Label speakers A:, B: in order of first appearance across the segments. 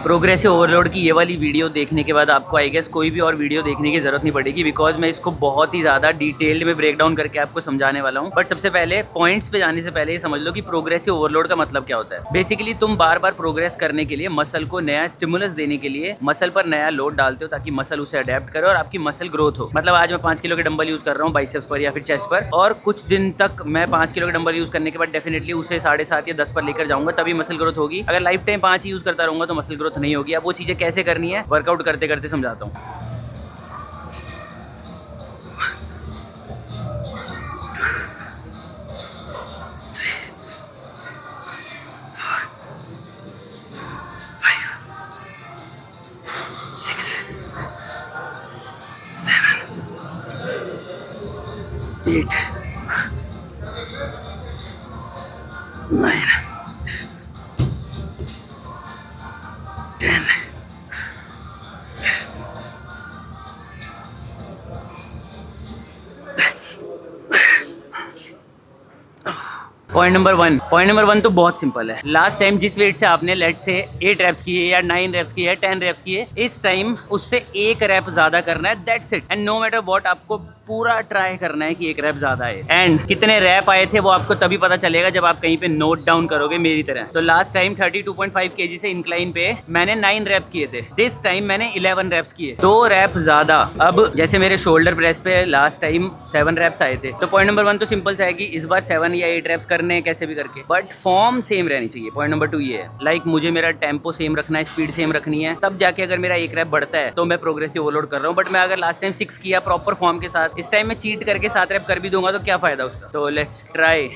A: Progressive overload की ये वाली वीडियो देखने के बाद आपको आई गेस कोई भी और वीडियो देखने की जरूरत नहीं पड़ेगी, बिकॉज मैं इसको बहुत ही ज़्यादा डिटेल्ड में ब्रेक डाउन करके आपको समझाने वाला हूँ। बट सबसे पहले पॉइंट्स पे जाने से पहले ये समझ लो कि प्रोग्रेसिव ओवरलोड का मतलब क्या होता है। बेसिकली तुम बार बार प्रोग्रेस करने के लिए मसल को नया स्टिमुलस देने के लिए मसल पर नया लोड डालते हो ताकि मसल उसे अडेप्ट करे और आपकी मसल ग्रोथ हो। मतलब आज मैं 5 किलो के डंबल यूज कर रहा हूँ बाइसेप्स पर या फिर चेस्ट पर, और कुछ दिन तक मैं 5 किलो के डंबल यूज करने के बाद डेफिनेटली उसे 7.5 या 10 पर लेकर जाऊंगा, तभी मसल ग्रोथ होगी। अगर लाइफ टाइम 5 ही यूज करता रहूंगा तो मसल ग्रोथ नहीं होगी। अब वो चीजें कैसे करनी है वर्कआउट करते करते समझाता हूँ। Eight, 9, 10. पॉइंट नंबर वन तो बहुत सिंपल है। लास्ट टाइम जिस वेट से आपने लेट से 8 रैप्स किए या 9 रैप्स किए या 10 रैप्स किए, इस टाइम उससे 1 रैप ज्यादा करना है, that's it. And no matter what, आपको पूरा ट्राई करना है कि 1 रैप ज्यादा है। एंड कितने रैप आए थे वो आपको तभी पता चलेगा जब आप कहीं पे नोट डाउन करोगे मेरी तरह। तो लास्ट टाइम 32.5 kg से इंक्लाइन पे मैंने 9 रैप्स किए थे, दिस टाइम मैंने 11 रैप्स किए, 2 रैप ज्यादा। अब जैसे मेरे शोल्डर प्रेस पे लास्ट टाइम 7 रैप्स आए थे, तो पॉइंट नंबर 1 तो सिंपल सा है कि इस बार 7 या 8 रैप्स करने कैसे भी करके, बट फॉर्म सेम रहनी चाहिए। पॉइंट नंबर 2 ये है, लाइक मुझे मेरा टेम्पो सेम रखना है, स्पीड सेम रखनी है, तब जाके अगर मेरा 1 रैप बढ़ता है तो मैं प्रोग्रेसिव ओवरलोड कर रहा हूँ। बट मैं अगर लास्ट टाइम 6 किया प्रॉपर फॉर्म के साथ, इस टाइम मैं चीट करके 7 रैप कर भी दूंगा तो क्या फायदा उसका। तो लेट्स ट्राई।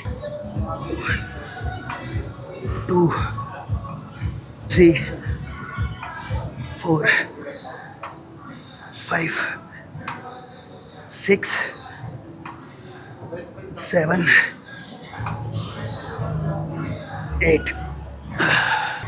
A: 2, 3, 4, 5, 6, 7, 8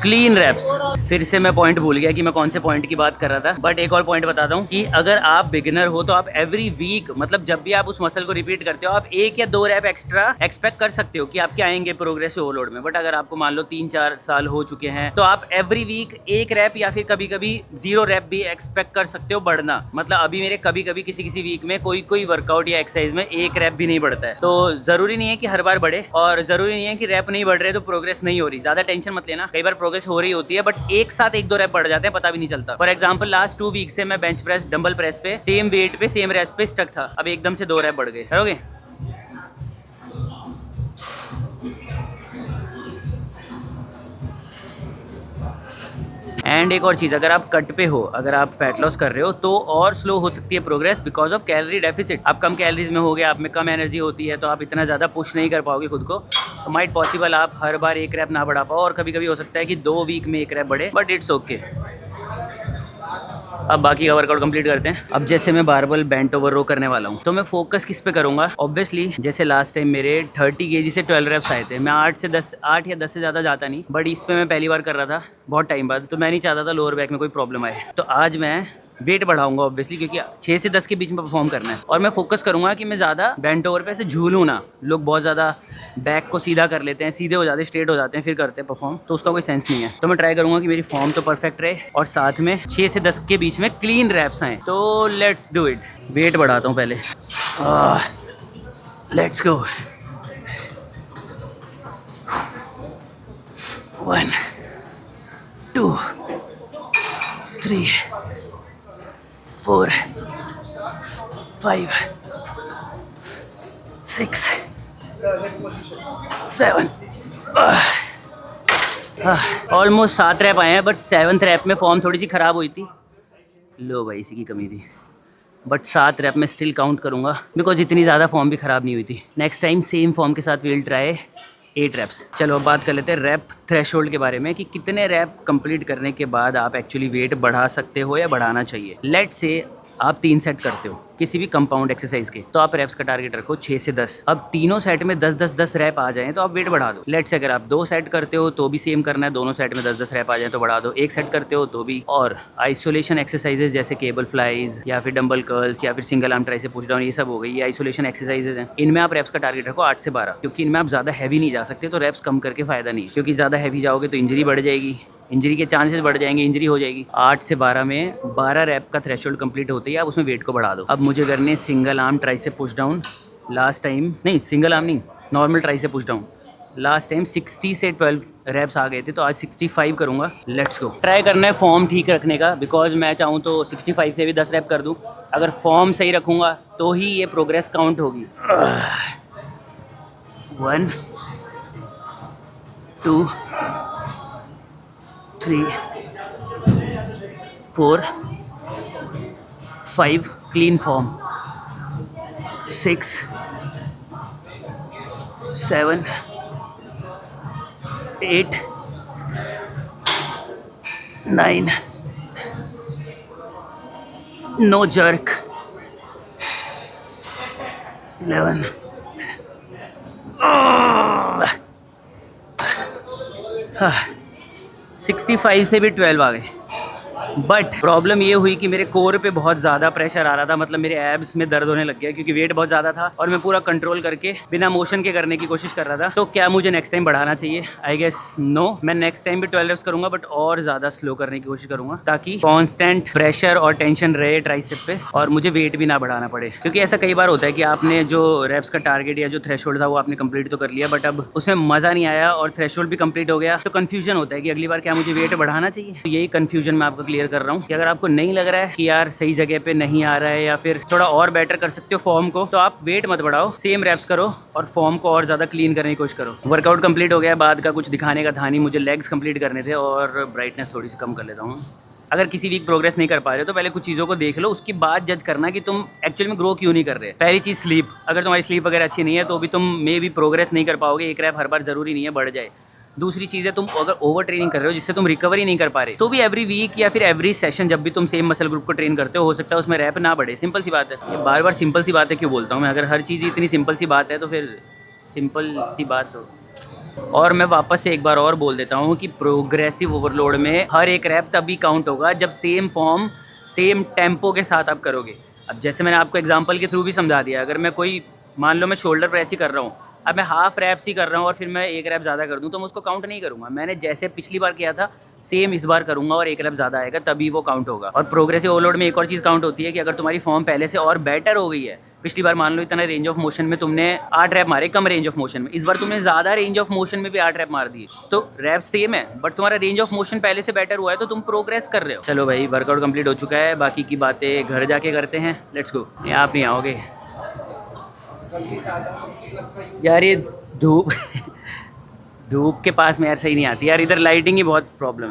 A: clean raps. फिर से मैं पॉइंट भूल गया कि मैं कौन से पॉइंट की बात कर रहा था, बट एक और पॉइंट बताता हूँ कि अगर आप बिगिनर हो तो आप एवरी वीक, मतलब जब भी आप उस मसल को रिपीट करते हो, आप 1 या 2 रैप एक्स्ट्रा एक्सपेक्ट कर सकते हो कि आपके आएंगे प्रोग्रेसिव ओवरलोड में। बट अगर आपको मान लो 3-4 साल हो चुके हैं तो आप एवरी वीक 1 रैप या फिर कभी कभी 0 रैप भी एक्सपेक्ट कर सकते हो बढ़ना। मतलब अभी मेरे कभी कभी किसी वीक में कोई वर्कआउट या एक्सरसाइज में 1 रैप भी नहीं बढ़ता है। तो जरूरी नहीं है कि हर बार बढ़े, और जरूरी नहीं है कि रैप नहीं बढ़ रहे तो प्रोग्रेस नहीं हो रही। ज्यादा टेंशन मत लेना, कई बार प्रोग्रेस हो रही होती है बट एक साथ 1-2 रैप बढ़ जाते हैं, पता भी नहीं चलता। फॉर एग्जांपल लास्ट 2 वीक से मैं बेंच प्रेस डंबल प्रेस पे सेम वेट पे सेम रैप पे स्टक था, अब एकदम से 2 रैप बढ़ गए। करोगे? एंड एक और चीज़, अगर आप कट पे हो, अगर आप फैट लॉस कर रहे हो तो और स्लो हो सकती है progress because of calorie deficit. आप कम कैलोरीज में हो गए, आप में कम एनर्जी होती है, तो आप इतना ज़्यादा पुश नहीं कर पाओगे खुद को। तो माइट पॉसिबल आप हर बार 1 रैप ना बढ़ा पाओ, और कभी कभी हो सकता है कि 2 वीक में 1 रैप बढ़े, बट इट्स ओके। अब बाकी का वर्कआउट कंप्लीट करते हैं। अब जैसे मैं बारबल बेंट ओवर रो करने वाला हूँ तो मैं फोकस किस पे करूँगा? ऑब्वियसली जैसे लास्ट टाइम मेरे 30 kg से 12 रैप्स आए थे, मैं 8 या 10 से ज़्यादा जाता नहीं, बट इस पे मैं पहली बार कर रहा था बहुत टाइम बाद, तो मैं नहीं चाहता था लोअर बैक में कोई प्रॉब्लम आए। तो आज मैं वेट बढ़ाऊंगा ऑब्वियसली, क्योंकि 6 से 10 के बीच में परफॉर्म करना है, और मैं फोकस करूंगा कि मैं ज़्यादा बेंट ओवर पे ऐसे झूलूँ ना। लोग बहुत ज़्यादा बैक को सीधा कर लेते हैं, सीधे हो जाते हैं, स्ट्रेट हो जाते हैं, फिर करते हैं परफॉर्म, तो उसका कोई सेंस नहीं है। तो मैं ट्राई करूंगा कि मेरी फॉर्म तो परफेक्ट रहे और साथ में 6 से 10 के बीच में क्लीन रैप्स आए। तो लेट्स डू इट। वेट बढ़ाता हूँ पहले, लेट्स गो। 1, 2, 3, 4, 5, 6, 7। ऑलमोस्ट 7 रैप आए हैं, बट 7th रैप में फॉर्म थोड़ी सी ख़राब हुई थी। लो भाई, इसी की कमी थी, बट 7 रैप में स्टिल काउंट करूँगा बिकॉज इतनी ज़्यादा फॉर्म भी ख़राब नहीं हुई थी। नेक्स्ट टाइम सेम फॉर्म के साथ विल ट्राई 8 रैप्स। चलो अब बात कर लेते हैं रैप थ्रेशोल्ड के बारे में, कि कितने रैप कंप्लीट करने के बाद आप एक्चुअली वेट बढ़ा सकते हो या बढ़ाना चाहिए। लेट्स से आप 3 सेट करते हो किसी भी कंपाउंड एक्सरसाइज के, तो आप रैप्स का टारगेट रखो 6 से 10। अब तीनों सेट में 10-10 रैप आ जाएं तो आप वेट बढ़ा दो। लेट्स से अगर आप 2 सेट करते हो तो भी सेम करना है, दोनों सेट में 10-10 रैप आ जाए तो बढ़ा दो। 1 सेट करते हो तो भी। और आइसोलेशन एक्सरसाइजेज जैसे केबल फ्लाइज या फिर डंबल कर्ल्स या फिर single arm tricep push down, ये सब हो गई, ये आइसोलेशन एक्सरसाइजेज हैं। इनमें आप रैप्स का टारगेट रखो 8 से 12, क्योंकि इनमें आप ज़्यादा हैवी नहीं जा सकते, तो रैप्स कम करके फायदा नहीं, क्योंकि ज़्यादा हैवी जाओगे तो इंजरी बढ़ जाएगी इंजरी के चांसेस बढ़ जाएंगे, इंजरी हो जाएगी। 8 से 12 में 12 रैप का थ्रेशोल्ड कंप्लीट होते ही आप उसमें वेट को बढ़ा दो। अब मुझे करने single arm tricep push down. Last time नहीं, सिंगल आर्म नहीं, normal tricep push down. Last time 60 से 12 रैप्स आ गए थे, तो आज 65 करूँगा। Let's go. ट्राई करना है फॉर्म ठीक रखने का, बिकॉज मैं चाहूँ तो 65 से भी 10 रैप कर दूँ। अगर फॉर्म सही रखूँगा तो ही ये प्रोग्रेस काउंट होगी। 1 2 3 4 5 क्लीन फॉर्म, 6 7 8 9 नो जर्क, 11 65 से भी 12 आ गए। बट प्रॉब्लम ये हुई कि मेरे कोर पे बहुत ज़्यादा प्रेशर आ रहा था, मतलब मेरे एब्स में दर्द होने लग गया क्योंकि वेट बहुत ज़्यादा था और मैं पूरा कंट्रोल करके बिना मोशन के करने की कोशिश कर रहा था। तो क्या मुझे नेक्स्ट टाइम बढ़ाना चाहिए? I guess no. मैं नेक्स्ट टाइम भी 12 रेप्स करूंगा, बट और ज़्यादा स्लो करने की कोशिश करूंगा ताकि कांस्टेंट प्रेशर और टेंशन रहे ट्राइसेप पे और मुझे वेट भी ना बढ़ाना पड़े। क्योंकि ऐसा कई बार होता है कि आपने जो रेप्स का टारगेट या जो थ्रेशोल्ड था वो आपने कंप्लीट तो कर लिया, बट अब उसमें मज़ा नहीं आया और थ्रेशोल्ड भी कंप्लीट हो गया, तो कन्फ्यूजन होता है कि अगली बार क्या मुझे वेट बढ़ाना चाहिए। तो यही कन्फ्यूजन मैं आपको क्लियर कर रहा हूँ कि अगर आपको नहीं लग रहा है कि यार सही जगह पे नहीं आ रहा है या फिर थोड़ा और बेटर कर सकते हो फॉर्म को, तो आप वेट मत बढ़ाओ, सेम रैप्स करो और फॉर्म को और ज़्यादा क्लीन करने की कोशिश करो। वर्कआउट कंप्लीट हो गया, बाद का कुछ दिखाने का था नहीं, मुझे लेग्स कंप्लीट करने थे और ब्राइटनेस थोड़ी सी कम कर लेता हूँ। अगर किसी वीक प्रोग्रेस नहीं कर पा रहे हो तो पहले कुछ चीज़ों को देख लो, उसके बाद जज करना कि तुम एक्चुअली में ग्रो क्यों नहीं कर रहे। पहली चीज़ स्लीप, अगर तुम्हारी स्लीप वगैरह अच्छी नहीं है तो भी तुम मे भी प्रोग्रेस नहीं कर पाओगे। एक रैप हर बार ज़रूरी नहीं है बढ़ जाए। दूसरी चीज़ है, तुम अगर ओवर ट्रेनिंग कर रहे हो जिससे तुम रिकवरी नहीं कर पा रहे, तो भी एवरी वीक या फिर एवरी सेशन जब भी तुम सेम मसल ग्रुप को ट्रेन करते हो सकता है उसमें रैप ना बढ़े। सिंपल सी बात है। बार बार सिंपल सी बात है क्यों बोलता हूँ मैं? अगर हर चीज़ इतनी सिंपल सी बात है तो फिर सिंपल सी बात हो। और मैं वापस से एक बार और बोल देता हूँ कि प्रोग्रेसिव ओवरलोड में हर एक रैप तभी काउंट होगा जब सेम फॉर्म सेम टेम्पो के साथ आप करोगे। अब जैसे मैंने आपको एग्जांपल के थ्रू भी समझा दिया, अगर मैं कोई मान लो मैं शोल्डर प्रेस ही कर रहा हूँ, अब मैं हाफ रैप्स ही कर रहा हूँ और फिर मैं एक रैप ज़्यादा कर दूँ तो मैं उसको काउंट नहीं करूँगा। मैंने जैसे पिछली बार किया था सेम इस बार करूँगा और एक रैप ज़्यादा आएगा तभी वो काउंट होगा। और प्रोग्रेसिव ओवरलोड में एक और चीज़ काउंट होती है कि अगर तुम्हारी फॉर्म पहले से और बेटर हो गई है, पिछली बार मान लो इतना रेंज ऑफ मोशन में तुमने 8 रैप मारे कम रेंज ऑफ मोशन में, इस बार तुमने ज़्यादा रेंज ऑफ मोशन में भी 8 रैप मार दिए, तो रैप सेम है बट तुम्हारा रेंज ऑफ मोशन पहले से बेटर हुआ है तो तुम प्रोग्रेस कर रहे हो। चलो भाई, वर्कआउट कंप्लीट हो चुका है, बाकी की बातें घर जाके करते हैं। Let's go. आप नहीं आओगे यार, ये धूप धूप के पास में यार सही नहीं आती यार, इधर लाइटिंग ही बहुत प्रॉब्लम है।